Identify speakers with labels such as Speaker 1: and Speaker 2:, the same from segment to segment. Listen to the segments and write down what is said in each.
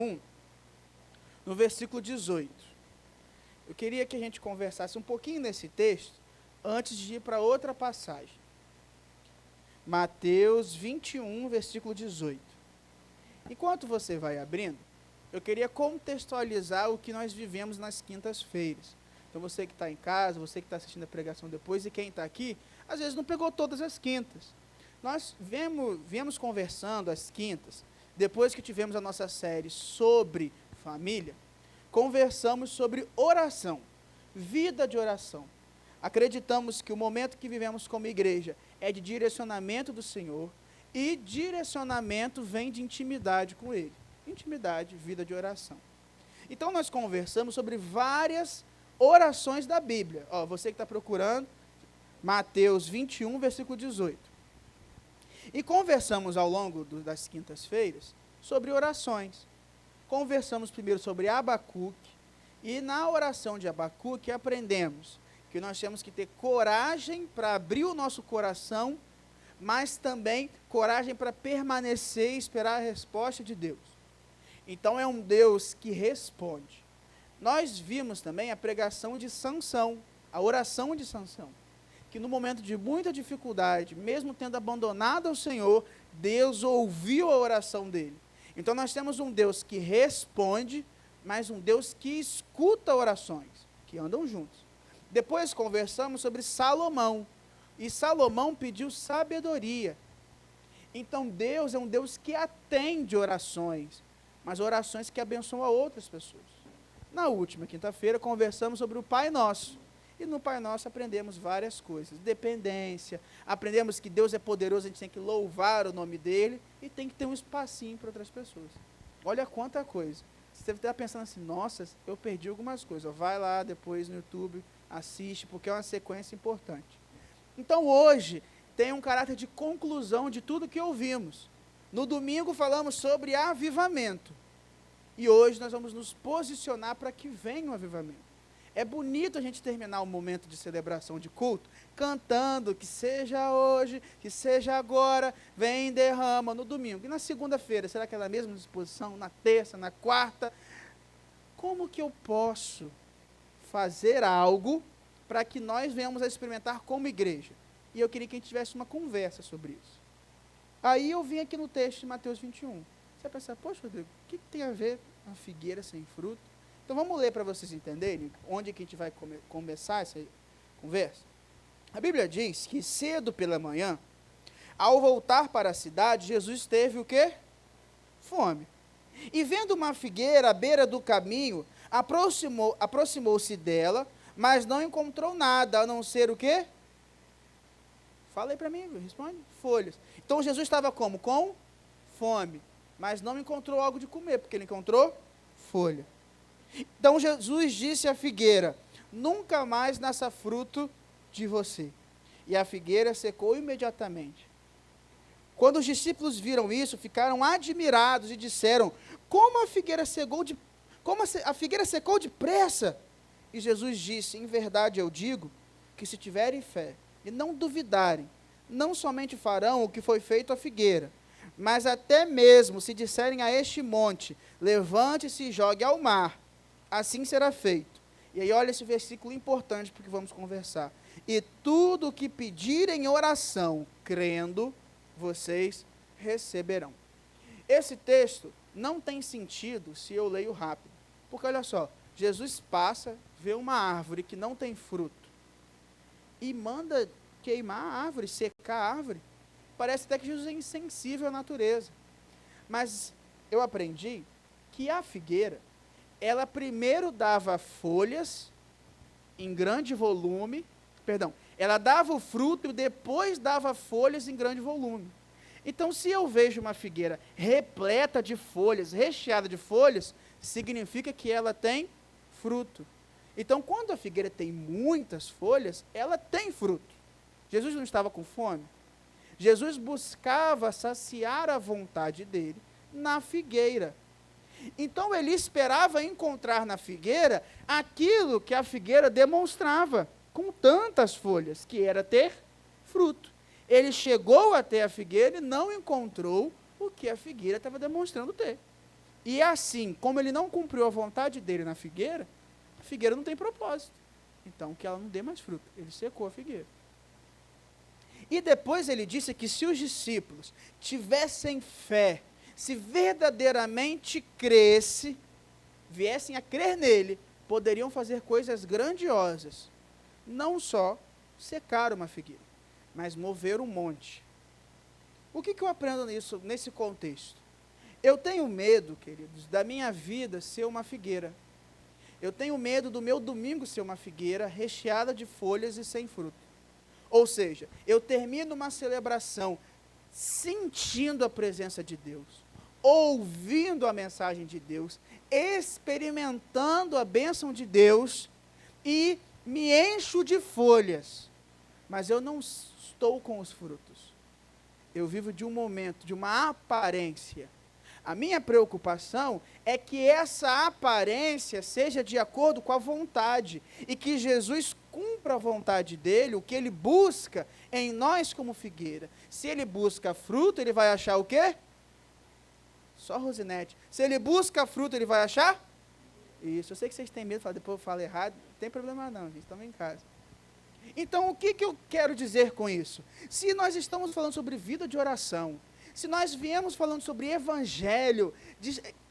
Speaker 1: 1, no versículo 18. Eu queria que a gente conversasse um pouquinho nesse texto, antes de ir para outra passagem. Mateus 21, versículo 18. Enquanto você vai abrindo, eu queria contextualizar o que nós vivemos nas quintas-feiras. Então você que está em casa, você que está assistindo a pregação depois, e quem está aqui, às vezes não pegou todas as quintas. Nós viemos conversando às quintas, depois que tivemos a nossa série sobre família, conversamos sobre oração, vida de oração. Acreditamos que o momento que vivemos como igreja é de direcionamento do Senhor, e direcionamento vem de intimidade com Ele. Intimidade, vida de oração. Então nós conversamos sobre várias orações da Bíblia. Você que está procurando, Mateus 21, versículo 18. E conversamos ao longo das quintas-feiras sobre orações. Conversamos primeiro sobre Abacuque, e na oração de Abacuque aprendemos que nós temos que ter coragem para abrir o nosso coração, mas também coragem para permanecer e esperar a resposta de Deus. Então é um Deus que responde. Nós vimos também a pregação de Sansão, a oração de Sansão, que no momento de muita dificuldade, mesmo tendo abandonado ao Senhor, Deus ouviu a oração dele. Então nós temos um Deus que responde, mas um Deus que escuta orações, que andam juntos. Depois conversamos sobre Salomão, e Salomão pediu sabedoria. Então Deus é um Deus que atende orações, mas orações que abençoam a outras pessoas. Na última quinta-feira conversamos sobre o Pai Nosso, e no Pai Nosso aprendemos várias coisas, dependência, aprendemos que Deus é poderoso, a gente tem que louvar o nome dele, e tem que ter um espacinho para outras pessoas. Olha quanta coisa. Você deve estar pensando assim, nossa, eu perdi algumas coisas. Vai lá depois no YouTube, assiste, porque é uma sequência importante. Então hoje tem um caráter de conclusão de tudo que ouvimos. No domingo falamos sobre avivamento, e hoje nós vamos nos posicionar para que venha o avivamento. É bonito a gente terminar o momento de celebração de culto, cantando, que seja hoje, que seja agora, vem, derrama, no domingo. E na segunda-feira, será que é a mesma disposição? Na terça, na quarta? Como que eu posso fazer algo para que nós venhamos a experimentar como igreja? E eu queria que a gente tivesse uma conversa sobre isso. Aí eu vim aqui no texto de Mateus 21. Você vai pensar, poxa, Rodrigo, o que tem a ver uma figueira sem fruto? Então vamos ler para vocês entenderem onde que a gente vai começar essa conversa. A Bíblia diz que cedo pela manhã, ao voltar para a cidade, Jesus teve o quê? Fome. E vendo uma figueira à beira do caminho, aproximou-se dela, mas não encontrou nada, a não ser o quê? Fala aí para mim, responde. Folhas. Então Jesus estava como? Com fome, mas não encontrou algo de comer, porque ele encontrou folha. Então Jesus disse à figueira, nunca mais nasça fruto de você. E a figueira secou imediatamente. Quando os discípulos viram isso, ficaram admirados e disseram, como a figueira secou depressa? E Jesus disse, em verdade eu digo, que se tiverem fé e não duvidarem, não somente farão o que foi feito à figueira, mas até mesmo se disserem a este monte, levante-se e jogue ao mar, assim será feito. E aí olha esse versículo importante porque vamos conversar. E tudo o que pedirem em oração, crendo, vocês receberão. Esse texto não tem sentido se eu leio rápido. Porque olha só, Jesus passa, vê uma árvore que não tem fruto e manda queimar a árvore, secar a árvore. Parece até que Jesus é insensível à natureza. Mas eu aprendi que a figueira, ela primeiro dava folhas em grande volume, ela dava o fruto e depois dava folhas em grande volume. Então, se eu vejo uma figueira repleta de folhas, recheada de folhas, significa que ela tem fruto. Então, quando a figueira tem muitas folhas, ela tem fruto. Jesus não estava com fome? Jesus buscava saciar a vontade dele na figueira. Então ele esperava encontrar na figueira aquilo que a figueira demonstrava, com tantas folhas, que era ter fruto. Ele chegou até a figueira e não encontrou o que a figueira estava demonstrando ter. E assim, como ele não cumpriu a vontade dele na figueira, a figueira não tem propósito. Então, que ela não dê mais fruto. Ele secou a figueira. E depois ele disse que se os discípulos tivessem fé, se verdadeiramente viessem a crer nele, poderiam fazer coisas grandiosas. Não só secar uma figueira, mas mover um monte. O que eu aprendo nesse contexto? Eu tenho medo, queridos, da minha vida ser uma figueira. Eu tenho medo do meu domingo ser uma figueira recheada de folhas e sem fruto. Ou seja, eu termino uma celebração sentindo a presença de Deus, ouvindo a mensagem de Deus, experimentando a bênção de Deus e me encho de folhas, mas eu não estou com os frutos. Eu vivo de um momento, de uma aparência. A minha preocupação é que essa aparência seja de acordo com a vontade e que Jesus cumpra a vontade dele, o que ele busca em nós como figueira. Se ele busca fruto, ele vai achar o quê? Só Rosinete. Se ele busca fruto, ele vai achar? Isso. Eu sei que vocês têm medo, depois eu falo errado. Não tem problema não, gente. Estamos em casa. Então, o que eu quero dizer com isso? Se nós estamos falando sobre vida de oração, se nós viemos falando sobre evangelho,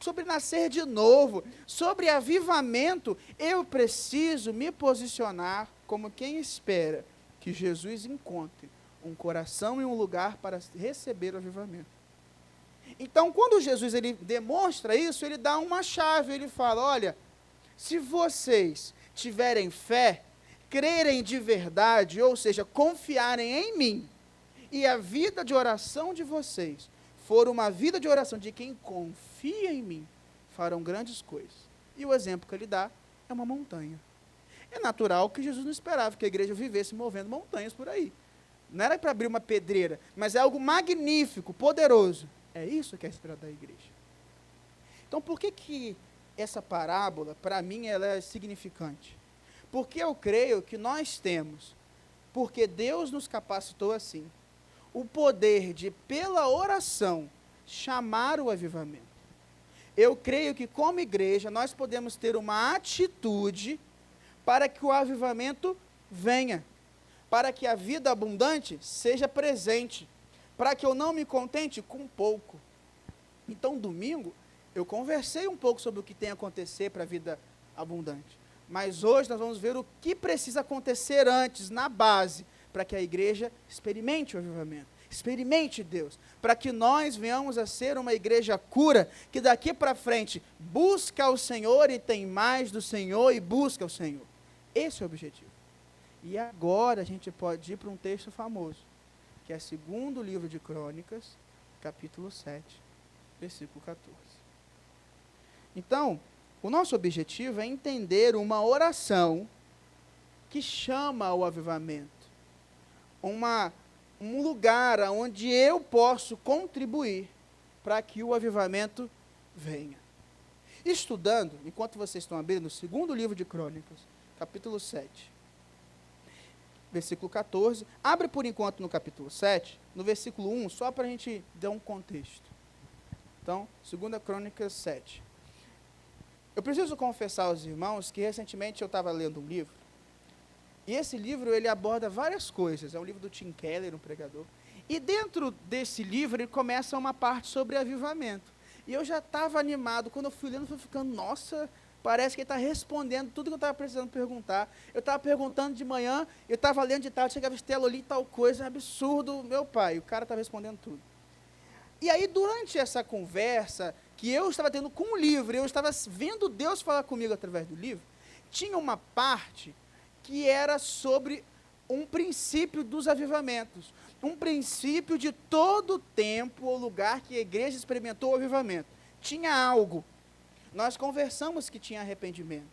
Speaker 1: sobre nascer de novo, sobre avivamento, eu preciso me posicionar como quem espera que Jesus encontre um coração e um lugar para receber o avivamento. Então, quando Jesus ele demonstra isso, ele dá uma chave, ele fala, olha, se vocês tiverem fé, crerem de verdade, ou seja, confiarem em mim, e a vida de oração de vocês for uma vida de oração de quem confia em mim, farão grandes coisas. E o exemplo que ele dá é uma montanha. É natural que Jesus não esperava que a igreja vivesse movendo montanhas por aí. Não era para abrir uma pedreira, mas é algo magnífico, poderoso. É isso que é esperado da igreja. Então, por que essa parábola, para mim, ela é significante? Porque eu creio que nós temos, porque Deus nos capacitou assim, o poder de, pela oração, chamar o avivamento. Eu creio que, como igreja, nós podemos ter uma atitude para que o avivamento venha, para que a vida abundante seja presente, para que eu não me contente com pouco. Então, domingo, eu conversei um pouco sobre o que tem a acontecer para a vida abundante. Mas hoje nós vamos ver o que precisa acontecer antes, na base, para que a igreja experimente o avivamento, experimente Deus, para que nós venhamos a ser uma igreja cura, que daqui para frente busca o Senhor e tem mais do Senhor e busca o Senhor. Esse é o objetivo. E agora a gente pode ir para um texto famoso, que é 2º livro de Crônicas, capítulo 7, versículo 14. Então, o nosso objetivo é entender uma oração que chama ao avivamento. Um lugar onde eu posso contribuir para que o avivamento venha. Estudando, enquanto vocês estão abrindo, no 2º livro de Crônicas, capítulo 7, versículo 14. Abre por enquanto no capítulo 7, no versículo 1, só para a gente dar um contexto. Então, 2ª Crônicas 7. Eu preciso confessar aos irmãos que recentemente eu estava lendo um livro, e esse livro ele aborda várias coisas, é um livro do Tim Keller, um pregador, e dentro desse livro ele começa uma parte sobre avivamento, e eu já estava animado, quando eu fui lendo, fui ficando, nossa, parece que ele está respondendo tudo que eu estava precisando perguntar. Eu estava perguntando de manhã, eu estava lendo de tarde, chegava Estela ali, tal coisa, absurdo, meu pai, o cara estava respondendo tudo. E aí, durante essa conversa que eu estava tendo com o livro, eu estava vendo Deus falar comigo através do livro, tinha uma parte que era sobre um princípio dos avivamentos, um princípio de todo tempo ou lugar que a igreja experimentou o avivamento. Tinha algo. Nós conversamos que tinha arrependimento,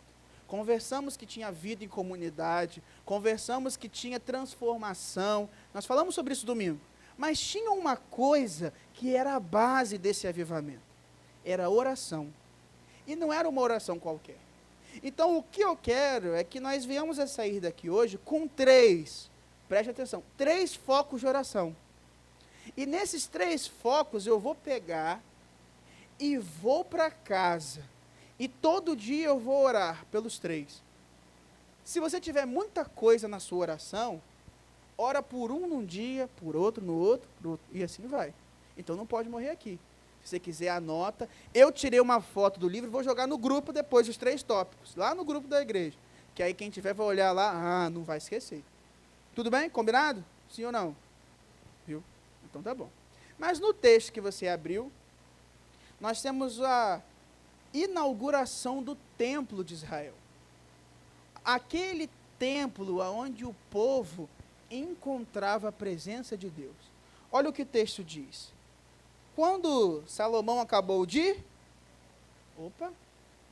Speaker 1: conversamos que tinha vida em comunidade, conversamos que tinha transformação, nós falamos sobre isso domingo, mas tinha uma coisa que era a base desse avivamento, era a oração, e não era uma oração qualquer. Então o que eu quero é que nós venhamos a sair daqui hoje com preste atenção, 3 focos de oração, e nesses 3 focos eu vou pegar e vou para casa, e todo dia eu vou orar pelos 3. Se você tiver muita coisa na sua oração, ora por um num dia, por outro no outro, e assim vai. Então não pode morrer aqui. Se você quiser, anota. Eu tirei uma foto do livro e vou jogar no grupo depois, os 3 tópicos, lá no grupo da igreja. Que aí quem tiver vai olhar lá, não vai esquecer. Tudo bem? Combinado? Sim ou não? Viu? Então tá bom. Mas no texto que você abriu, nós temos a inauguração do templo de Israel. Aquele templo onde o povo encontrava a presença de Deus. Olha o que o texto diz. Quando Salomão acabou de...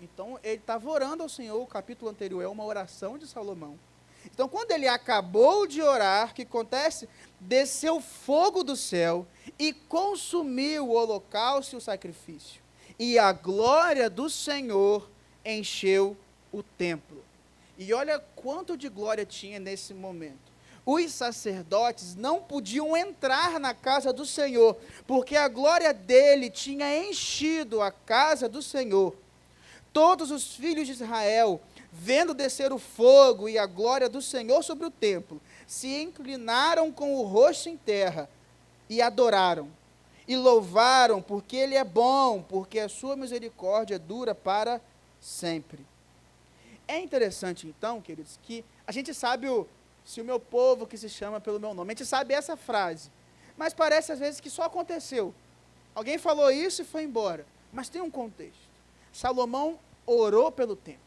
Speaker 1: Então ele estava orando ao Senhor, o capítulo anterior é uma oração de Salomão. Então quando ele acabou de orar, o que acontece? Desceu fogo do céu e consumiu o holocausto e o sacrifício. E a glória do Senhor encheu o templo. E olha quanto de glória tinha nesse momento. Os sacerdotes não podiam entrar na casa do Senhor, porque a glória dele tinha enchido a casa do Senhor. Todos os filhos de Israel, vendo descer o fogo e a glória do Senhor sobre o templo, se inclinaram com o rosto em terra e adoraram. E louvaram, porque ele é bom, porque a sua misericórdia dura para sempre. É interessante, então, queridos, que a gente sabe se o meu povo que se chama pelo meu nome, a gente sabe essa frase, mas parece às vezes que só aconteceu. Alguém falou isso e foi embora, mas tem um contexto. Salomão orou pelo templo.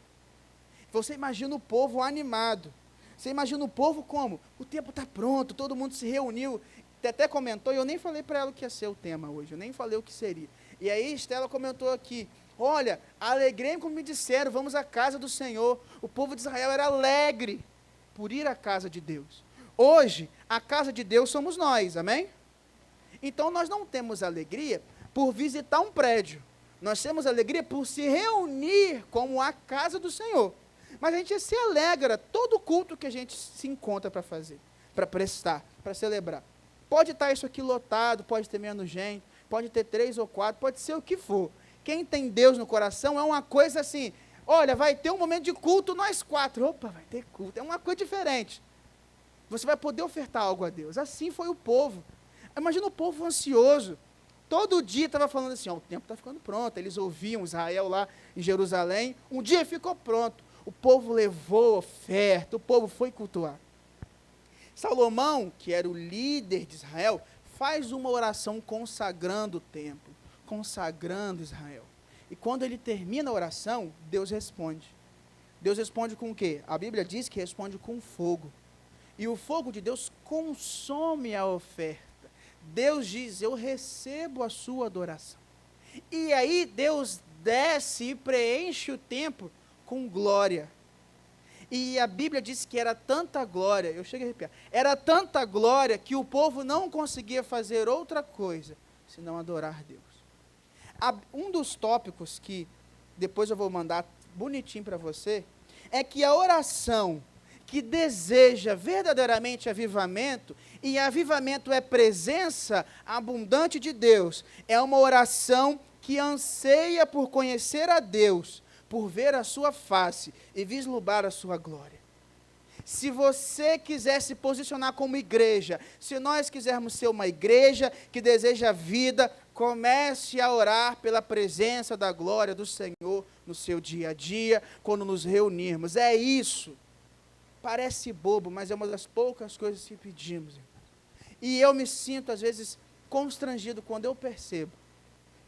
Speaker 1: Você imagina o povo animado. Você imagina o povo como? O templo está pronto, todo mundo se reuniu. Até comentou, e eu nem falei para ela o que ia ser o tema hoje, eu nem falei o que seria. E aí Estela comentou aqui, olha, alegrei-me como me disseram, vamos à casa do Senhor. O povo de Israel era alegre por ir à casa de Deus. Hoje, a casa de Deus somos nós, amém? Então nós não temos alegria por visitar um prédio. Nós temos alegria por se reunir como a casa do Senhor. Mas a gente se alegra todo culto que a gente se encontra para fazer, para prestar, para celebrar. Pode estar isso aqui lotado, pode ter menos gente, pode ter 3 ou 4, pode ser o que for. Quem tem Deus no coração é uma coisa assim, olha, vai ter um momento de culto, nós 4, vai ter culto, é uma coisa diferente. Você vai poder ofertar algo a Deus. Assim foi o povo. Imagina o povo ansioso. Todo dia estava falando assim, o tempo está ficando pronto. Eles ouviam Israel lá em Jerusalém, um dia ficou pronto. O povo levou oferta, o povo foi cultuar. Salomão, que era o líder de Israel, faz uma oração consagrando o templo, consagrando Israel. E quando ele termina a oração, Deus responde. Deus responde com o quê? A Bíblia diz que responde com fogo. E o fogo de Deus consome a oferta. Deus diz, eu recebo a sua adoração. E aí Deus desce e preenche o templo com glória. E a Bíblia diz que era tanta glória, eu chego a arrepiar, era tanta glória que o povo não conseguia fazer outra coisa, senão adorar Deus. Um dos tópicos que depois eu vou mandar bonitinho para você, é que a oração que deseja verdadeiramente avivamento, e avivamento é presença abundante de Deus, é uma oração que anseia por conhecer a Deus, por ver a sua face e vislumbrar a sua glória. Se você quiser se posicionar como igreja, se nós quisermos ser uma igreja que deseja vida, comece a orar pela presença da glória do Senhor no seu dia a dia, quando nos reunirmos. É isso. Parece bobo, mas é uma das poucas coisas que pedimos. E eu me sinto, às vezes, constrangido quando eu percebo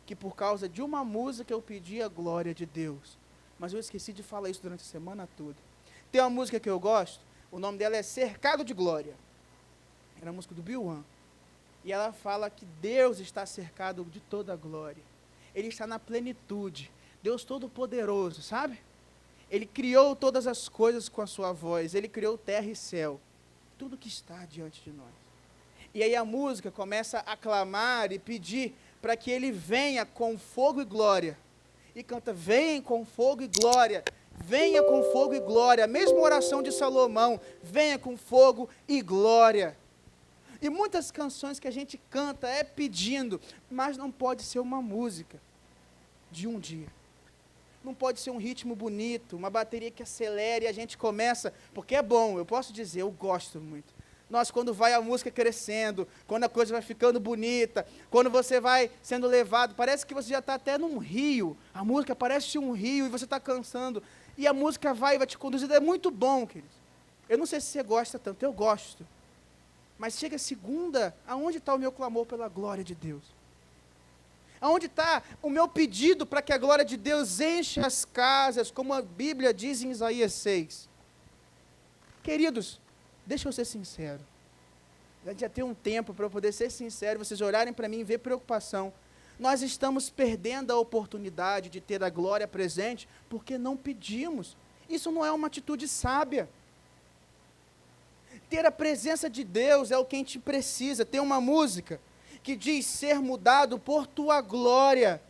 Speaker 1: que por causa de uma música eu pedi a glória de Deus. Mas eu esqueci de falar isso durante a semana toda. Tem uma música que eu gosto, o nome dela é Cercado de Glória. Era a música do Bill One. E ela fala que Deus está cercado de toda a glória. Ele está na plenitude. Deus Todo-Poderoso, sabe? Ele criou todas as coisas com a sua voz. Ele criou terra e céu. Tudo que está diante de nós. E aí a música começa a clamar e pedir para que ele venha com fogo e glória. E canta, vem com fogo e glória. Venha com fogo e glória. A mesma oração de Salomão. Venha com fogo e glória. E muitas canções que a gente canta é pedindo, mas não pode ser uma música. de um dia. Não pode ser um ritmo bonito, uma bateria que acelere e a gente começa, porque é bom, eu posso dizer, eu gosto muito. Nossa, quando vai a música crescendo, quando a coisa vai ficando bonita, quando você vai sendo levado, parece que você já está até num rio, a música parece um rio e você está cansando, e a música vai te conduzindo, é muito bom, queridos. Eu não sei se você gosta tanto, eu gosto. Mas chega segunda, aonde está o meu clamor pela glória de Deus? Aonde está o meu pedido para que a glória de Deus enche as casas, como a Bíblia diz em Isaías 6? Queridos, deixa eu ser sincero. Já tem um tempo para eu poder ser sincero, vocês olharem para mim e ver preocupação. Nós estamos perdendo a oportunidade de ter a glória presente porque não pedimos. Isso não é uma atitude sábia. Ter a presença de Deus é o que a gente precisa. Tem uma música que diz: ser mudado por tua glória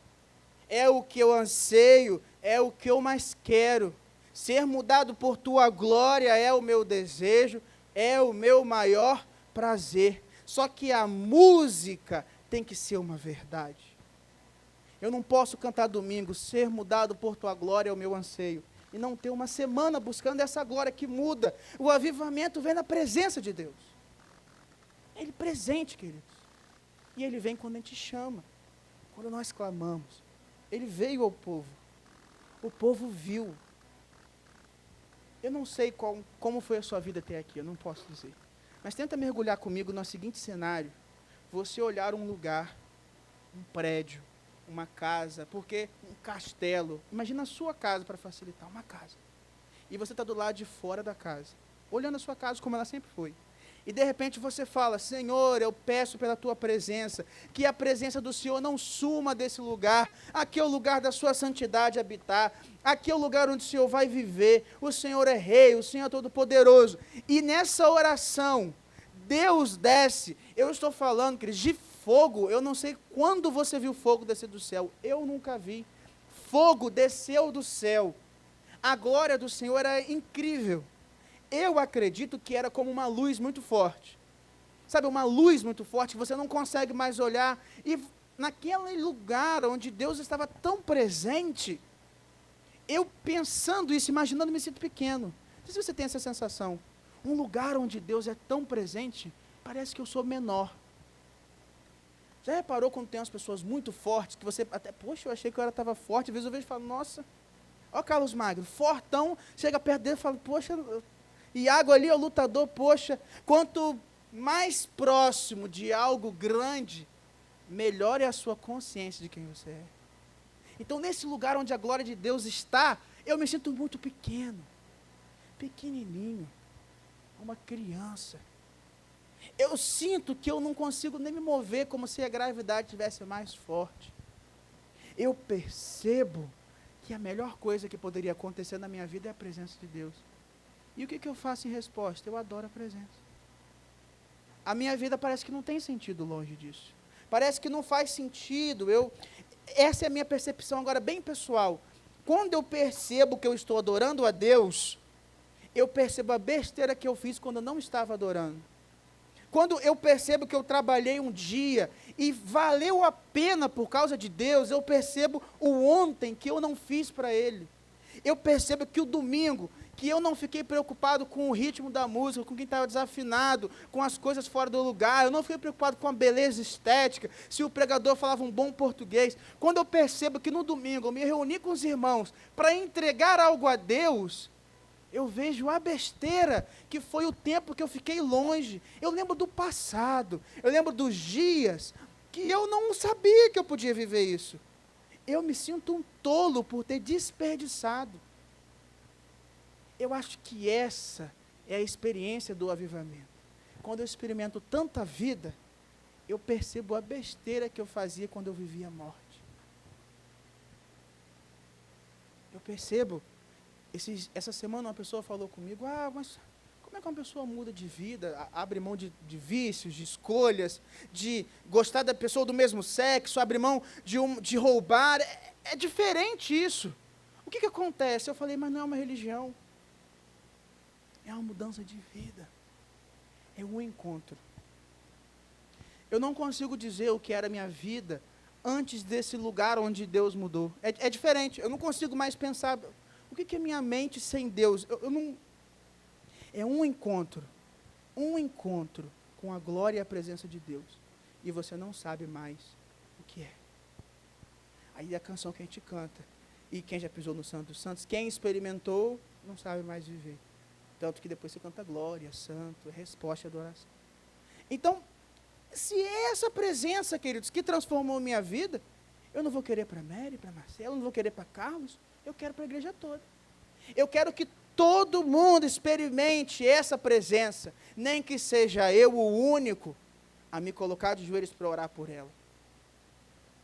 Speaker 1: é o que eu anseio, é o que eu mais quero. Ser mudado por tua glória é o meu desejo, é o meu maior prazer. Só que a música tem que ser uma verdade. Eu não posso cantar domingo, ser mudado por tua glória é o meu anseio, e não ter uma semana buscando essa glória que muda. O avivamento vem na presença de Deus. Ele presente, queridos. E ele vem quando a gente chama, quando nós clamamos. Ele veio ao povo. O povo viu. Eu não sei como foi a sua vida até aqui, eu não posso dizer. Mas tenta mergulhar comigo no seguinte cenário. Você olhar um lugar, um prédio, uma casa, porque um castelo. Imagina a sua casa para facilitar, uma casa. E você está do lado de fora da casa, olhando a sua casa como ela sempre foi. E de repente você fala: Senhor, eu peço pela tua presença, que a presença do Senhor não suma desse lugar. Aqui é o lugar da sua santidade habitar. Aqui é o lugar onde o Senhor vai viver. O Senhor é rei, o Senhor é todo poderoso. E nessa oração, Deus desce. Eu estou falando, queridos, de fogo. Eu não sei quando você viu fogo descer do céu. Eu nunca vi. Fogo desceu do céu. A glória do Senhor era incrível. Eu acredito que era como uma luz muito forte. Sabe, uma luz muito forte que você não consegue mais olhar. E naquele lugar onde Deus estava tão presente, eu pensando isso, imaginando, me sinto pequeno. Não sei se você tem essa sensação. Um lugar onde Deus é tão presente, parece que eu sou menor. Já reparou quando tem umas pessoas muito fortes, que você até, poxa, eu achei que eu estava forte, às vezes eu vejo e falo, nossa, ó Carlos Magno, fortão, chega perto dele e fala, poxa, Iago ali é o lutador, poxa, quanto mais próximo de algo grande, melhor é a sua consciência de quem você é. Então, nesse lugar onde a glória de Deus está, eu me sinto muito pequeno, pequenininho, uma criança. Eu sinto que eu não consigo nem me mover, como se a gravidade estivesse mais forte. Eu percebo que a melhor coisa que poderia acontecer na minha vida é a presença de Deus. E o que eu faço em resposta? Eu adoro a presença. A minha vida parece que não tem sentido longe disso. Parece que não faz sentido. Essa é a minha percepção agora bem pessoal. Quando eu percebo que eu estou adorando a Deus, eu percebo a besteira que eu fiz quando eu não estava adorando. Quando eu percebo que eu trabalhei um dia e valeu a pena por causa de Deus, eu percebo o ontem que eu não fiz para Ele. Eu percebo que o domingo, que eu não fiquei preocupado com o ritmo da música, com quem estava desafinado, com as coisas fora do lugar, eu não fiquei preocupado com a beleza estética, se o pregador falava um bom português. Quando eu percebo que no domingo eu me reuni com os irmãos para entregar algo a Deus, eu vejo a besteira que foi o tempo que eu fiquei longe. Eu lembro do passado, eu lembro dos dias que eu não sabia que eu podia viver isso. Eu me sinto um tolo por ter desperdiçado. Eu acho que essa é a experiência do avivamento. Quando eu experimento tanta vida, eu percebo a besteira que eu fazia quando eu vivia a morte. Eu percebo, essa semana uma pessoa falou comigo, mas como é que uma pessoa muda de vida, abre mão de vícios, de escolhas, de gostar da pessoa do mesmo sexo, abre mão de roubar, é diferente isso. O que acontece? Eu falei, mas não é uma religião. É uma mudança de vida. É um encontro. Eu não consigo dizer o que era a minha vida antes desse lugar onde Deus mudou. É diferente, eu não consigo mais pensar, o que é minha mente sem Deus? Eu não... É um encontro com a glória e a presença de Deus, e você não sabe mais o que é. Aí a canção que a gente canta, e quem já pisou no Santo dos Santos, quem experimentou, não sabe mais viver. Tanto que depois você canta glória, santo, é resposta à adoração. Então, se é essa presença, queridos, que transformou minha vida, eu não vou querer para Mary, para Marcelo, eu não vou querer para Carlos, eu quero para a igreja toda. Eu quero que todo mundo experimente essa presença, nem que seja eu o único a me colocar de joelhos para orar por ela.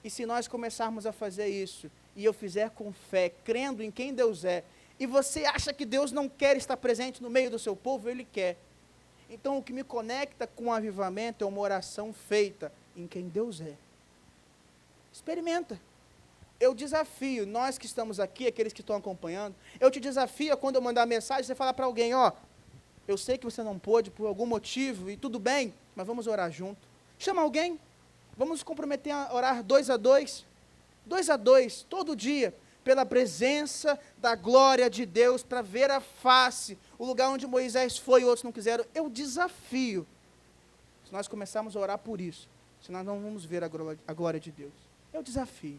Speaker 1: E se nós começarmos a fazer isso, e eu fizer com fé, crendo em quem Deus é, e você acha que Deus não quer estar presente no meio do seu povo, Ele quer. Então, o que me conecta com o avivamento é uma oração feita em quem Deus é. Experimenta. Eu desafio, nós que estamos aqui, aqueles que estão acompanhando, eu te desafio a quando eu mandar mensagem, você falar para alguém, ó, eu sei que você não pôde por algum motivo, e tudo bem, mas vamos orar junto. Chama alguém, vamos nos comprometer a orar 2 a 2, 2 a 2, todo dia, pela presença da glória de Deus, para ver a face, o lugar onde Moisés foi e outros não quiseram. Eu desafio, se nós começarmos a orar por isso, se nós não vamos ver a glória de Deus. Eu desafio.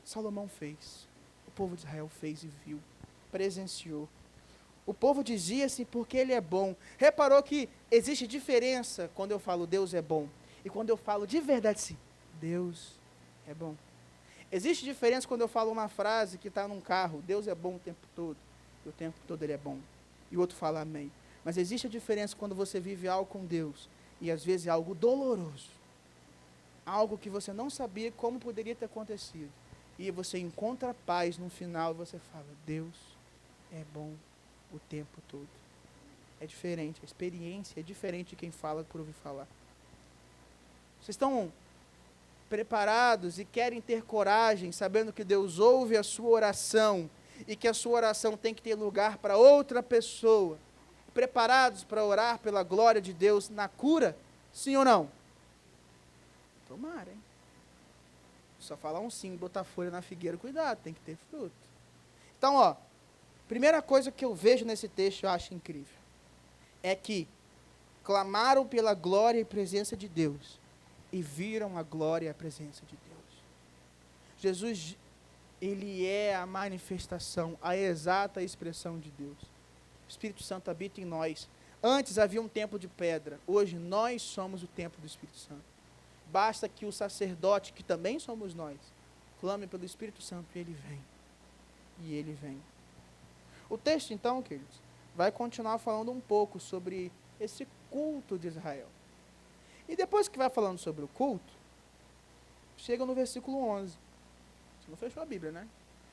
Speaker 1: Salomão fez, o povo de Israel fez e viu, presenciou. O povo dizia assim, porque ele é bom. Reparou que existe diferença quando eu falo Deus é bom, e quando eu falo de verdade sim, Deus é bom. Existe diferença quando eu falo uma frase que está num carro, Deus é bom o tempo todo, e o tempo todo Ele é bom, e o outro fala amém. Mas existe a diferença quando você vive algo com Deus, e às vezes é algo doloroso, algo que você não sabia como poderia ter acontecido, e você encontra paz no final, e você fala, Deus é bom o tempo todo. É diferente, a experiência é diferente de quem fala por ouvir falar. Vocês estão preparados e querem ter coragem, sabendo que Deus ouve a sua oração e que a sua oração tem que ter lugar para outra pessoa, preparados para orar pela glória de Deus na cura? Sim ou não? Tomara, hein? Só falar um sim, botar folha na figueira, cuidado, tem que ter fruto. Então, ó, primeira coisa que eu vejo nesse texto, eu acho incrível, é que clamaram pela glória e presença de Deus, e viram a glória e a presença de Deus. Jesus, Ele é a manifestação, a exata expressão de Deus. O Espírito Santo habita em nós. Antes havia um templo de pedra, hoje nós somos o templo do Espírito Santo. Basta que o sacerdote, que também somos nós, clame pelo Espírito Santo e ele vem. E ele vem. O texto, então, queridos, vai continuar falando um pouco sobre esse culto de Israel. E depois que vai falando sobre o culto, chega no versículo 11. Você não fechou a Bíblia, né?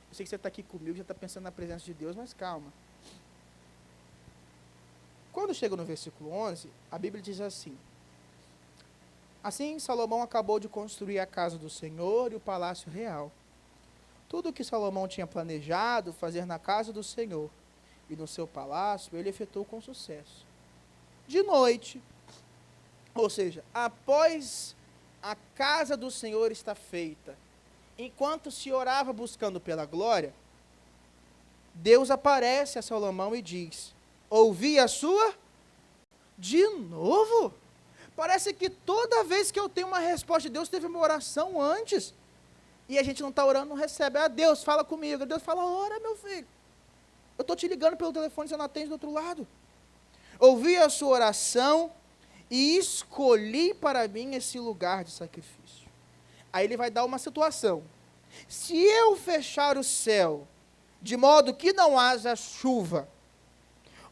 Speaker 1: Eu sei que você está aqui comigo, já está pensando na presença de Deus, mas calma. Quando chega no versículo 11, a Bíblia diz assim: assim Salomão acabou de construir a casa do Senhor e o palácio real. Tudo o que Salomão tinha planejado fazer na casa do Senhor e no seu palácio, ele efetuou com sucesso. De noite, ou seja, após a casa do Senhor estar feita, enquanto se orava buscando pela glória, Deus aparece a Salomão e diz, ouvi a sua? De novo? Parece que toda vez que eu tenho uma resposta de Deus, teve uma oração antes. E a gente não está orando, não recebe. Ah, Deus, fala comigo. Deus fala, ora, meu filho. Eu estou te ligando pelo telefone, você não atende do outro lado. Ouvi a sua oração e escolhi para mim esse lugar de sacrifício. Aí ele vai dar uma situação. Se eu fechar o céu, de modo que não haja chuva,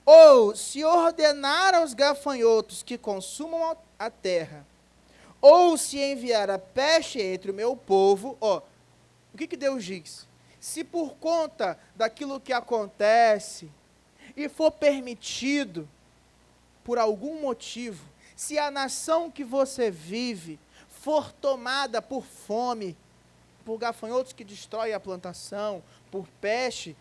Speaker 1: ou se ordenar aos gafanhotos que consumam a terra, ou se enviar a peste entre o meu povo, ó, o que Deus diz? Se por conta daquilo que acontece, e for permitido, por algum motivo, se a nação que você vive for tomada por fome, por gafanhotos que destroem a plantação, por peste,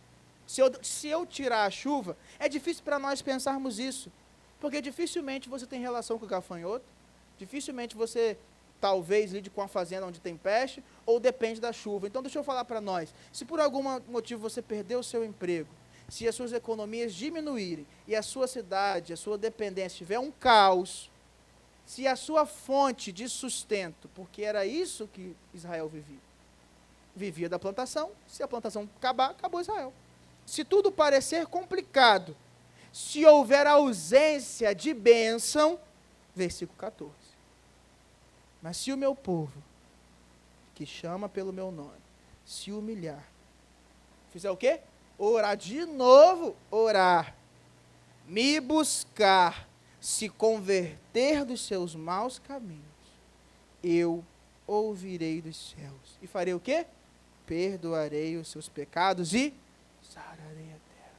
Speaker 1: se eu tirar a chuva, é difícil para nós pensarmos isso, porque dificilmente você tem relação com o gafanhoto, dificilmente você talvez lide com a fazenda onde tem peste, ou depende da chuva. Então deixa eu falar para nós, se por algum motivo você perdeu o seu emprego, se as suas economias diminuírem, e a sua cidade, a sua dependência tiver um caos, se a sua fonte de sustento, porque era isso que Israel vivia da plantação, se a plantação acabar, acabou Israel. Se tudo parecer complicado, se houver ausência de bênção, versículo 14. Mas se o meu povo, que chama pelo meu nome, se humilhar, fizer o quê? Orar de novo, orar, me buscar, se converter dos seus maus caminhos, eu ouvirei dos céus. E farei o quê? Perdoarei os seus pecados e sararei a terra.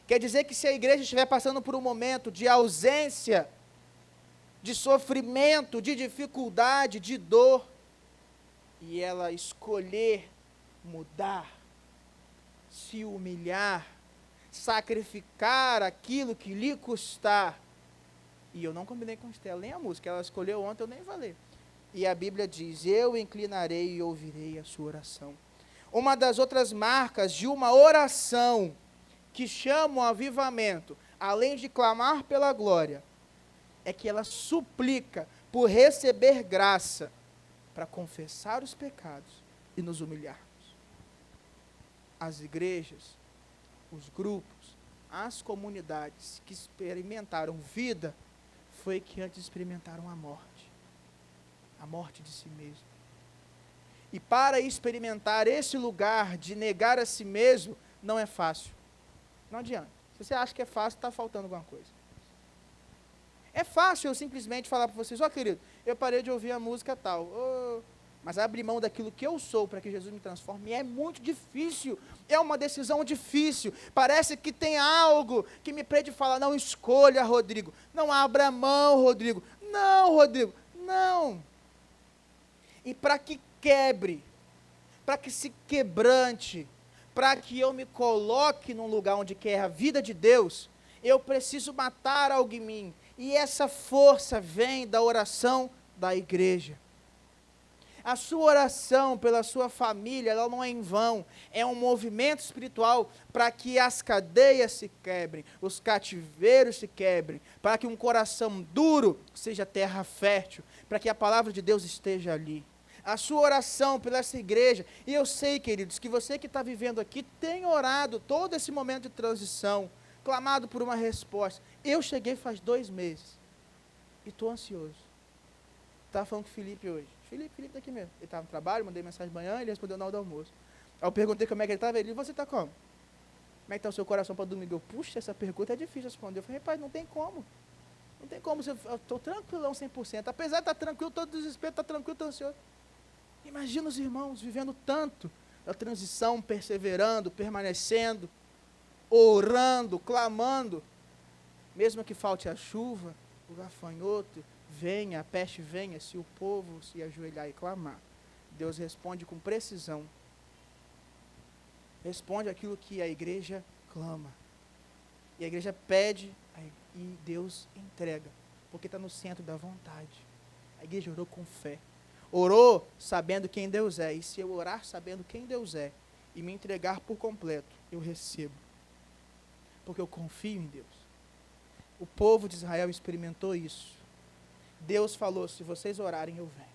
Speaker 1: Quer dizer que se a igreja estiver passando por um momento de ausência, de sofrimento, de dificuldade, de dor, e ela escolher mudar, se humilhar, sacrificar aquilo que lhe custar. E eu não combinei com Estela, nem a música, ela escolheu ontem, eu nem falei. E a Bíblia diz, eu inclinarei e ouvirei a sua oração. Uma das outras marcas de uma oração que chama o avivamento, além de clamar pela glória, é que ela suplica por receber graça para confessar os pecados e nos humilharmos. As igrejas, os grupos, as comunidades que experimentaram vida, foi que antes experimentaram a morte de si mesmo. E para experimentar esse lugar de negar a si mesmo, não é fácil. Não adianta. Se você acha que é fácil, está faltando alguma coisa. É fácil eu simplesmente falar para vocês, querido, eu parei de ouvir a música tal, mas abrir mão daquilo que eu sou para que Jesus me transforme é muito difícil, é uma decisão difícil, parece que tem algo que me impede de falar, não escolha, Rodrigo, não abra mão, Rodrigo, não. E para que quebre, para que se quebrante, para que eu me coloque num lugar onde quer a vida de Deus, eu preciso matar algo em mim, e essa força vem da oração da igreja. A sua oração pela sua família, ela não é em vão, é um movimento espiritual para que as cadeias se quebrem, os cativeiros se quebrem, para que um coração duro seja terra fértil, para que a palavra de Deus esteja ali. A sua oração pela essa igreja, e eu sei, queridos, que você que está vivendo aqui tem orado todo esse momento de transição, clamado por uma resposta. Eu cheguei faz 2 meses e estou ansioso. Estava falando com o Felipe hoje. Felipe está aqui mesmo. Ele estava no trabalho, mandei mensagem de manhã, ele respondeu na hora do almoço. Aí eu perguntei como é que ele estava, ele disse, você está como? Como é que está o seu coração para domingo? Eu, puxa, essa pergunta é difícil de responder. Eu falei, rapaz, não tem como. Não tem como, eu estou tranquilão 100%. Apesar de estar tranquilo, todo desespero, está tranquilo, estou ansioso. Imagina os irmãos vivendo tanto a transição, perseverando, permanecendo, orando, clamando, mesmo que falte a chuva, o gafanhoto venha, a peste venha, se o povo se ajoelhar e clamar, Deus responde com precisão, responde aquilo que a igreja clama, e a igreja pede, e Deus entrega, porque está no centro da vontade. A igreja orou com fé, orou sabendo quem Deus é, e se eu orar sabendo quem Deus é, e me entregar por completo, eu recebo, porque eu confio em Deus. O povo de Israel experimentou isso. Deus falou, se vocês orarem, eu venho.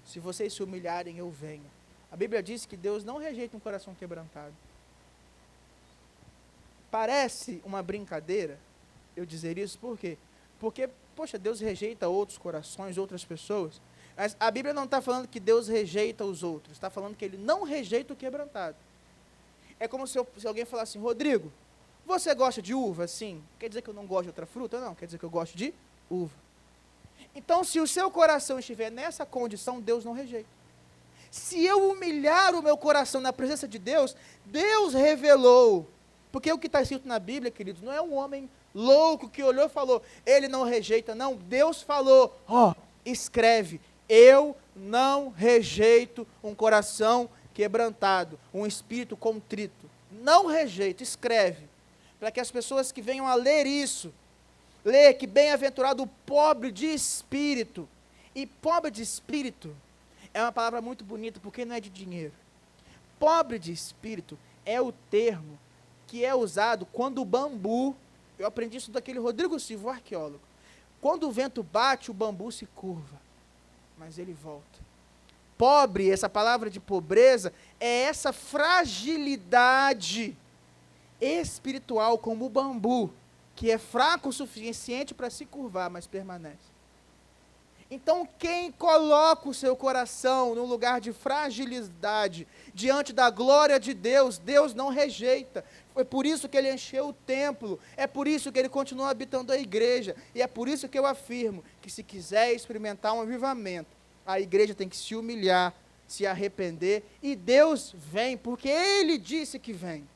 Speaker 1: Se vocês se humilharem, eu venho. A Bíblia diz que Deus não rejeita um coração quebrantado. Parece uma brincadeira eu dizer isso, por quê? Porque, poxa, Deus rejeita outros corações, outras pessoas, mas a Bíblia não está falando que Deus rejeita os outros, está falando que Ele não rejeita o quebrantado. É como se alguém falasse assim, Rodrigo, você gosta de uva? Sim. Quer dizer que eu não gosto de outra fruta? Não, quer dizer que eu gosto de uva. Então, se o seu coração estiver nessa condição, Deus não rejeita. Se eu humilhar o meu coração na presença de Deus, Deus revelou. Porque o que está escrito na Bíblia, queridos, não é um homem louco que olhou e falou, ele não rejeita, não. Deus falou, escreve, eu não rejeito um coração quebrantado, um espírito contrito. Não rejeito, escreve. Para que as pessoas que venham a ler isso, ler que bem-aventurado o pobre de espírito, E pobre de espírito é uma palavra muito bonita, porque não é de dinheiro. Pobre de espírito é o termo que é usado quando o bambu, eu aprendi isso daquele Rodrigo Silva, o arqueólogo, quando o vento bate, o bambu se curva, mas ele volta. Pobre, essa palavra de pobreza, é essa fragilidade espiritual, como o bambu, que é fraco o suficiente para se curvar, mas permanece. Então, quem coloca o seu coração num lugar de fragilidade, diante da glória de Deus, Deus não rejeita. Foi por isso que ele encheu o templo, é por isso que ele continua habitando a igreja, e é por isso que eu afirmo que se quiser experimentar um avivamento, a igreja tem que se humilhar, se arrepender, e Deus vem, porque Ele disse que vem.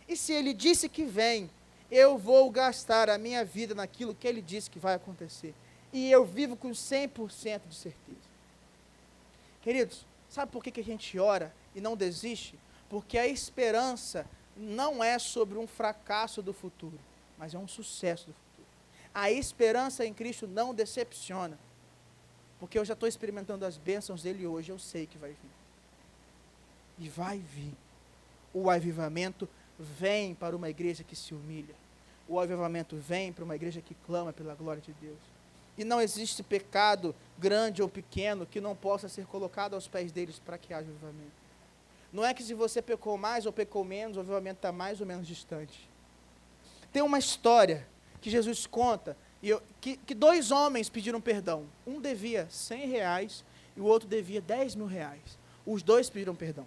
Speaker 1: E se Ele disse que vem, eu vou gastar a minha vida naquilo que Ele disse que vai acontecer. E eu vivo com 100% de certeza. Queridos, sabe por que a gente ora e não desiste? Porque a esperança não é sobre um fracasso do futuro, mas é um sucesso do futuro. A esperança em Cristo não decepciona, porque eu já estou experimentando as bênçãos dele hoje, eu sei que vai vir. E vai vir. O avivamento vem para uma igreja que se humilha. O avivamento vem para uma igreja que clama pela glória de Deus. E não existe pecado grande ou pequeno que não possa ser colocado aos pés deles para que haja avivamento. Não é que se você pecou mais ou pecou menos, o avivamento está mais ou menos distante. Tem uma história que Jesus conta, que 2 homens pediram perdão. Um devia R$100 e o outro devia R$10.000. Os 2 pediram perdão.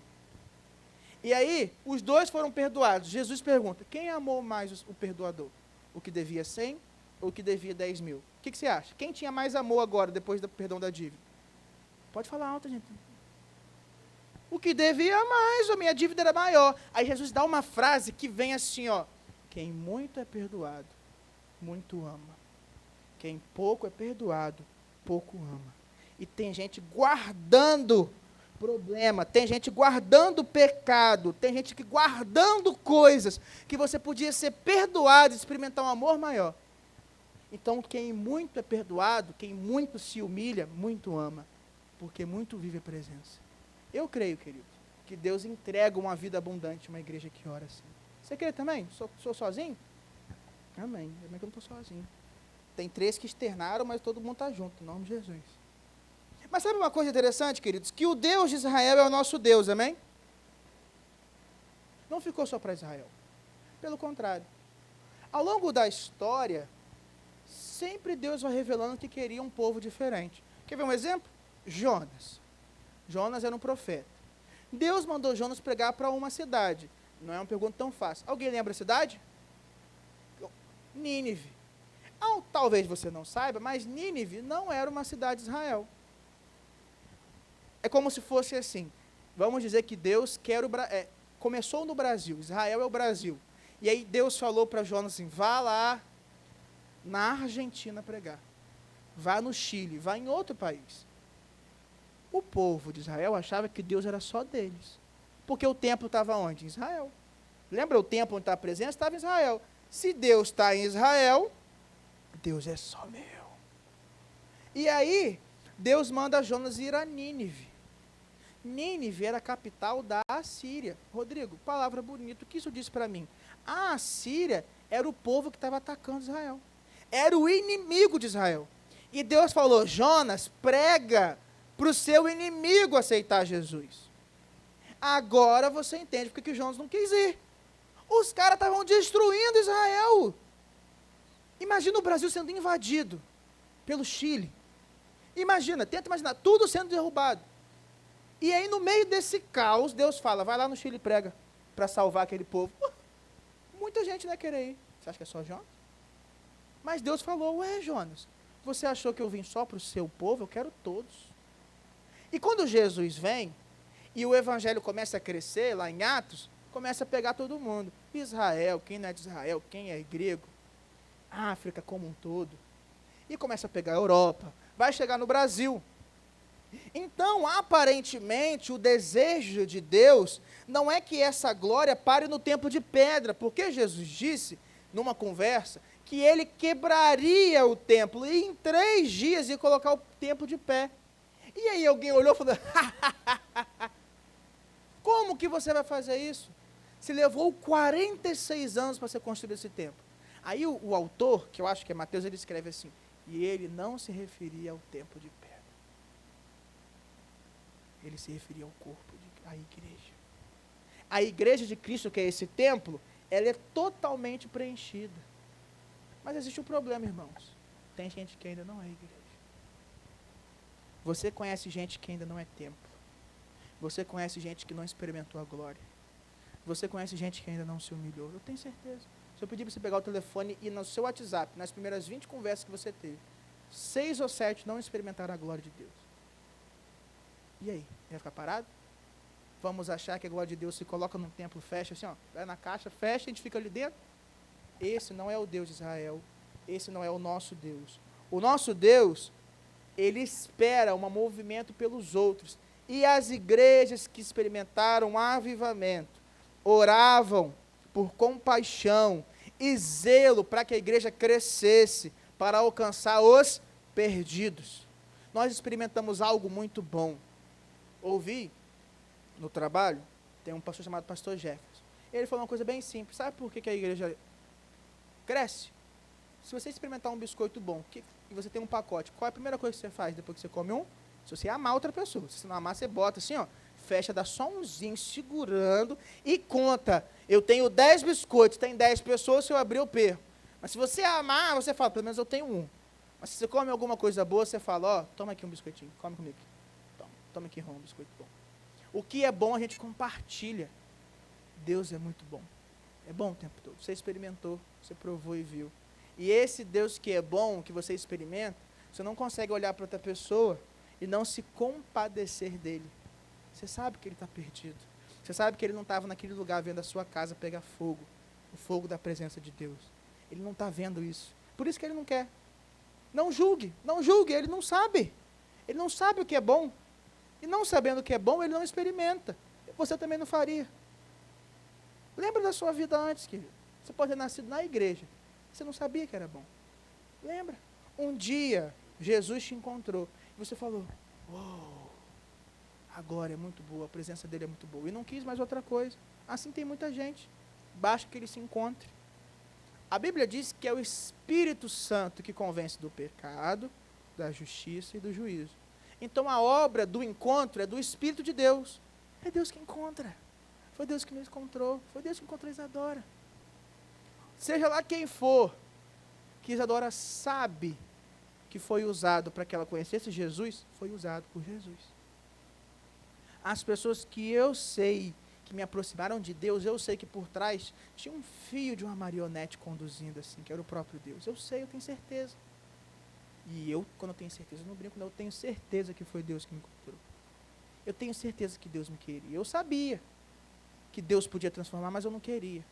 Speaker 1: E aí, os 2 foram perdoados. Jesus pergunta, quem amou mais o perdoador? O que devia 100 ou o que devia 10.000? O que você acha? Quem tinha mais amor agora, depois do perdão da dívida? Pode falar alto, gente. O que devia mais, a minha dívida era maior. Aí Jesus dá uma frase que vem assim, ó. Quem muito é perdoado, muito ama. Quem pouco é perdoado, pouco ama. E tem gente guardando problema, tem gente guardando pecado, tem gente que guardando coisas que você podia ser perdoado e experimentar um amor maior. Então, quem muito é perdoado, quem muito se humilha, muito ama, porque muito vive a presença. Eu creio, querido, que Deus entrega uma vida abundante a uma igreja que ora assim. Você crê também? Sou sozinho? Amém. Eu não estou sozinho. Tem 3 que externaram, mas todo mundo está junto, em nome de Jesus. Mas sabe uma coisa interessante, queridos? Que o Deus de Israel é o nosso Deus, amém? Não ficou só para Israel. Pelo contrário. Ao longo da história, sempre Deus vai revelando que queria um povo diferente. Quer ver um exemplo? Jonas. Jonas era um profeta. Deus mandou Jonas pregar para uma cidade. Não é uma pergunta tão fácil. Alguém lembra a cidade? Nínive. Talvez você não saiba, mas Nínive não era uma cidade de Israel. É como se fosse assim. Vamos dizer que Deus começou no Brasil. Israel é o Brasil. E aí Deus falou para Jonas assim, vá lá na Argentina pregar. Vá no Chile, vá em outro país. O povo de Israel achava que Deus era só deles. Porque o templo estava onde? Em Israel. Lembra o templo onde está a presença? Estava em Israel. Se Deus está em Israel, Deus é só meu. E aí, Deus manda Jonas ir a Nínive. Nínive era a capital da Assíria. Rodrigo, palavra bonita, o que isso disse para mim? A Assíria era o povo que estava atacando Israel. Era o inimigo de Israel. E Deus falou, Jonas, prega para o seu inimigo aceitar Jesus. Agora você entende porque que Jonas não quis ir. Os caras estavam destruindo Israel. Imagina o Brasil sendo invadido pelo Chile. Tenta imaginar, tudo sendo derrubado. E aí, no meio desse caos, Deus fala, vai lá no Chile e prega para salvar aquele povo. Muita gente não ia querer ir. Você acha que é só Jonas? Mas Deus falou, ué, Jonas, você achou que eu vim só para o seu povo? Eu quero todos. E quando Jesus vem, e o evangelho começa a crescer, lá em Atos, começa a pegar todo mundo. Israel, quem não é de Israel, quem é grego, África como um todo. E começa a pegar a Europa, vai chegar no Brasil. Então, aparentemente, o desejo de Deus não é que essa glória pare no templo de pedra, porque Jesus disse, numa conversa, que ele quebraria o templo e em 3 dias ia colocar o templo de pé. E aí alguém olhou e falou, como que você vai fazer isso? Se levou 46 anos para ser construído esse templo. Aí o autor, que eu acho que é Mateus, ele escreve assim, e ele não se referia ao templo de pedra. Ele se referia ao corpo, à igreja. A igreja de Cristo, que é esse templo, ela é totalmente preenchida. Mas existe um problema, irmãos. Tem gente que ainda não é igreja. Você conhece gente que ainda não é templo. Você conhece gente que não experimentou a glória. Você conhece gente que ainda não se humilhou. Eu tenho certeza. Se eu pedir para você pegar o telefone e no seu WhatsApp, nas primeiras 20 conversas que você teve, 6 ou 7 não experimentaram a glória de Deus. E aí? Vai ficar parado? Vamos achar que a glória de Deus se coloca num templo, fecha assim, ó, vai na caixa, fecha, a gente fica ali dentro? Esse não é o Deus de Israel. Esse não é o nosso Deus. O nosso Deus, ele espera um movimento pelos outros. E as igrejas que experimentaram avivamento, oravam por compaixão e zelo para que a igreja crescesse, para alcançar os perdidos. Nós experimentamos algo muito bom. Ouvi no trabalho, tem um pastor chamado pastor Jefferson. Ele falou uma coisa bem simples. Sabe por que a igreja cresce? Se você experimentar um biscoito bom e você tem um pacote, qual é a primeira coisa que você faz depois que você come um? Se você amar outra pessoa. Se você não amar, você bota assim, ó, fecha, dá só umzinho, segurando e conta. Eu tenho 10 biscoitos, tem 10 pessoas, se eu abrir eu perco. Mas se você amar, você fala, pelo menos eu tenho um. Mas se você come alguma coisa boa, você fala, ó, toma aqui um biscoitinho, come comigo. Toma aqui, um biscoito bom. O que é bom a gente compartilha. Deus é muito bom. É bom o tempo todo. Você experimentou, você provou e viu. E esse Deus que é bom, que você experimenta, você não consegue olhar para outra pessoa e não se compadecer dele. Você sabe que ele está perdido. Você sabe que ele não estava naquele lugar vendo a sua casa pegar fogo. O fogo da presença de Deus. Ele não está vendo isso. Por isso que ele não quer. Não julgue, ele não sabe. Ele não sabe o que é bom. E não sabendo o que é bom, ele não experimenta. Você também não faria. Lembra da sua vida antes, querido. Você pode ter nascido na igreja. Você não sabia que era bom. Lembra? Um dia, Jesus te encontrou. E você falou, uou, a glória é muito boa, a presença dele é muito boa. E não quis mais outra coisa. Assim tem muita gente. Basta que ele se encontre. A Bíblia diz que é o Espírito Santo que convence do pecado, da justiça e do juízo. Então a obra do encontro é do Espírito de Deus. É Deus que encontra. Foi Deus que nos encontrou. Foi Deus que encontrou Isadora. Seja lá quem for, que Isadora sabe que foi usado para que ela conhecesse Jesus, foi usado por Jesus. As pessoas que eu sei que me aproximaram de Deus, eu sei que por trás tinha um fio de uma marionete conduzindo assim, que era o próprio Deus. Eu sei, eu tenho certeza. E eu, quando eu tenho certeza, eu não brinco, não, eu tenho certeza que foi Deus que me encontrou. Eu tenho certeza que Deus me queria. Eu sabia que Deus podia transformar, mas eu não queria.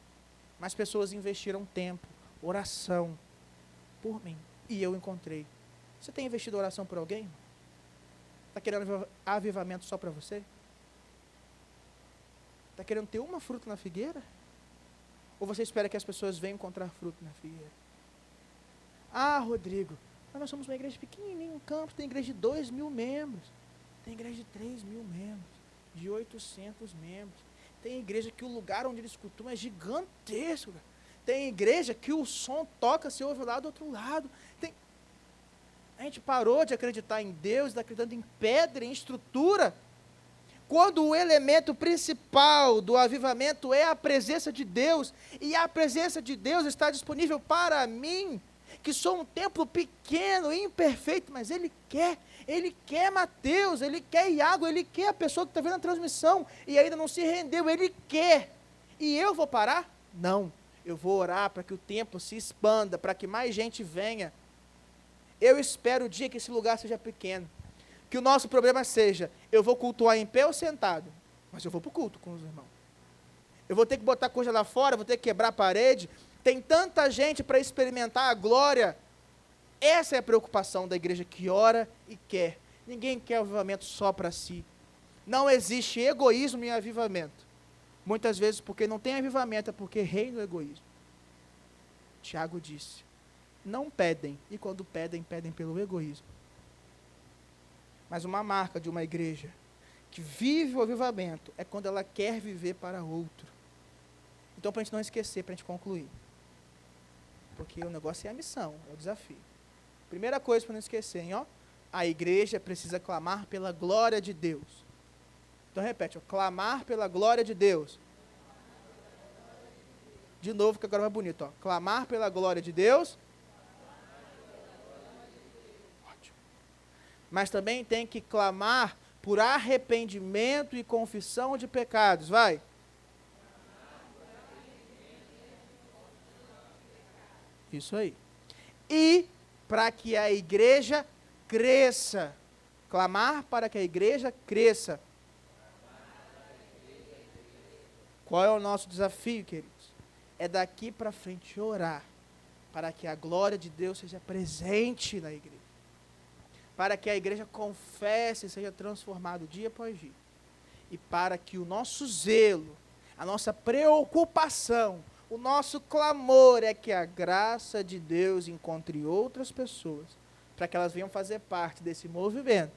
Speaker 1: Mas pessoas investiram tempo, oração, por mim. E eu encontrei. Você tem investido oração por alguém? Está querendo avivamento só para você? Está querendo ter uma fruta na figueira? Ou você espera que as pessoas venham encontrar fruto na figueira? Ah, Rodrigo, mas nós somos uma igreja pequenininha, um campus, tem igreja de 2.000 membros, tem igreja de 3.000 membros, de 800 membros, tem igreja que o lugar onde eles cultuam é gigantesco, cara. Tem igreja que o som toca, se ouve lá do outro lado. A gente parou de acreditar em Deus, está acreditando em pedra, em estrutura, quando o elemento principal do avivamento é a presença de Deus, e a presença de Deus está disponível para mim, que sou um templo pequeno, imperfeito, mas Ele quer Mateus, Ele quer Iago, Ele quer a pessoa que está vendo a transmissão, e ainda não se rendeu, Ele quer, e eu vou parar? Não, eu vou orar para que o templo se expanda, para que mais gente venha. Eu espero o dia que esse lugar seja pequeno, que o nosso problema seja, eu vou cultuar em pé ou sentado, mas eu vou para o culto com os irmãos. Eu vou ter que botar coisa lá fora, vou ter que quebrar a parede. Tem tanta gente para experimentar a glória. Essa é a preocupação da igreja que ora e quer. Ninguém quer avivamento só para si. Não existe egoísmo em avivamento. Muitas vezes porque não tem avivamento, é porque reina o egoísmo. Tiago disse, não pedem. E quando pedem, pedem pelo egoísmo. Mas uma marca de uma igreja que vive o avivamento é quando ela quer viver para outro. Então, para a gente não esquecer, para a gente concluir. Porque o negócio é a missão, é o desafio. Primeira coisa para não esquecerem, ó. A igreja precisa clamar pela glória de Deus. Então repete, ó, clamar pela glória de Deus. De novo, que agora vai bonito, ó. Clamar pela glória de Deus. Ótimo. Mas também tem que clamar por arrependimento e confissão de pecados. Vai. Isso aí. E para que a igreja cresça. Clamar para que a igreja cresça. Qual é o nosso desafio, queridos? É daqui para frente orar para que a glória de Deus seja presente na igreja. Para que a igreja confesse e seja transformada dia após dia. E para que o nosso zelo, a nossa preocupação, o nosso clamor é que a graça de Deus encontre outras pessoas, para que elas venham fazer parte desse movimento.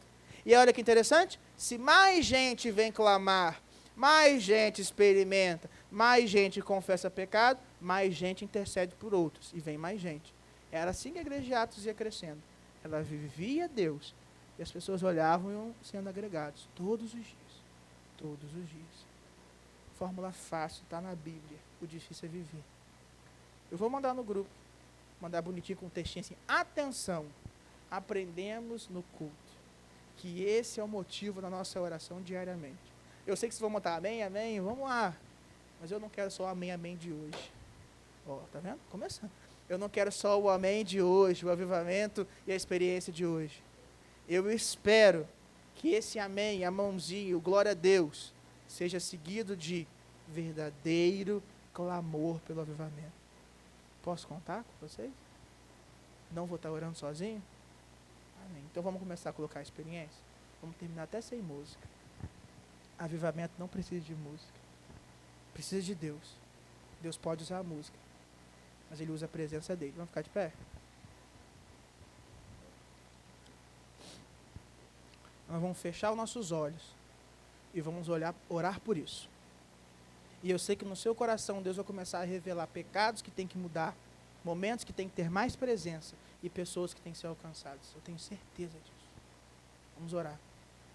Speaker 1: E olha que interessante, se mais gente vem clamar, mais gente experimenta, mais gente confessa pecado, mais gente intercede por outros, e vem mais gente. Era assim que a igreja de Atos ia crescendo. Ela vivia Deus, e as pessoas olhavam e iam sendo agregados, todos os dias. Todos os dias. Fórmula fácil, está na Bíblia, o difícil é viver. Eu vou mandar no grupo, mandar bonitinho com um textinho assim, atenção, aprendemos no culto, que esse é o motivo da nossa oração diariamente. Eu sei que vocês vão montar amém, amém, vamos lá. Mas eu não quero só o amém, amém de hoje. Ó, tá vendo? Começando. Eu não quero só o amém de hoje, o avivamento e a experiência de hoje. Eu espero que esse amém, a mãozinha, o glória a Deus, seja seguido de verdadeiro clamor pelo avivamento. Posso contar com vocês? Não vou estar orando sozinho? Amém. Então vamos começar a colocar a experiência? Vamos terminar até sem música. Avivamento não precisa de música. Precisa de Deus. Deus pode usar a música, mas Ele usa a presença dEle. Vamos ficar de pé? Nós vamos fechar os nossos olhos e vamos orar por isso. E eu sei que no seu coração Deus vai começar a revelar pecados que tem que mudar, momentos que tem que ter mais presença e pessoas que têm que ser alcançadas. Eu tenho certeza disso. Vamos orar.